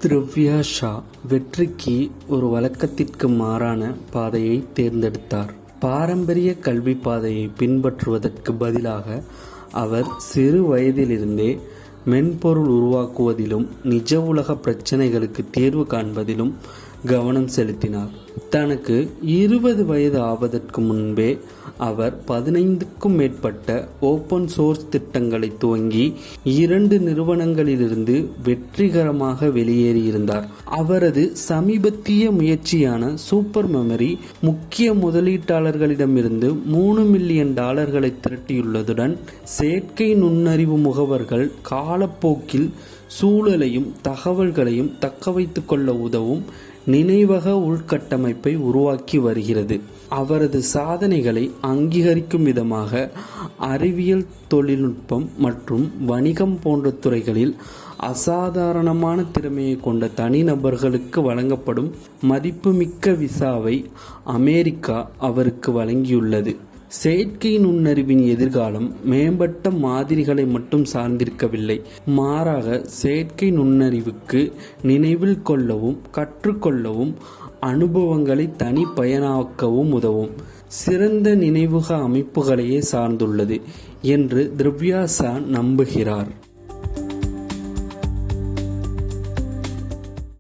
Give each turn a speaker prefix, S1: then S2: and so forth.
S1: திரவ்யா ஷா வெற்றிக்கு ஒரு வழக்கத்திற்கு மாறான பாதையை தேர்ந்தெடுத்தார். பாரம்பரிய கல்வி பாதையை பின்பற்றுவதற்கு பதிலாக அவர் சிறு வயதிலிருந்தே மென்பொருள் உருவாக்குவதிலும் நிஜ உலக பிரச்சினைகளுக்கு தீர்வு காண்பதிலும் கவனம் செலுத்தினார். தனக்கு 20 வயது ஆவதற்கு முன்பே அவர் 15க்கும் மேற்பட்ட ஓப்பன் சோர்ஸ் திட்டங்களை துவங்கி 2 நிறுவனங்களிலிருந்து வெற்றிகரமாக வெளியேறியிருந்தார். அவரது சமீபத்திய முயற்சியான சூப்பர் மெமரி முக்கிய முதலீட்டாளர்களிடமிருந்து $3 மில்லியன் திரட்டியுள்ளதுடன் செயற்கை நுண்ணறிவு முகவர்கள் காலப்போக்கில் சூழலையும் தகவல்களையும் தக்கவைத்துக் கொள்ள உதவும் நினைவக உள்கட்டமைப்பை உருவாக்கி வருகிறது. அவரது சாதனைகளை அங்கீகரிக்கும் விதமாக அறிவியல், தொழில்நுட்பம் மற்றும் வணிகம் போன்ற துறைகளில் அசாதாரணமான திறமையை கொண்ட தனிநபர்களுக்கு வழங்கப்படும் மதிப்புமிக்க விசாவை அமெரிக்கா அவருக்கு வழங்கியுள்ளது. செயற்கை நுண்ணறிவின் எதிர்காலம் மேம்பட்ட மாதிரிகளை மட்டும் சார்ந்திருக்கவில்லை, மாறாக செயற்கை நுண்ணறிவுக்கு நினைவில் கொள்ளவும் கற்றுக்கொள்ளவும் அனுபவங்களை தனிப்பயனாக்கவும் உதவும் சிறந்த நினைவக அமைப்புகளையே சார்ந்துள்ளது என்று திரவ்யா ஷா நம்புகிறார்.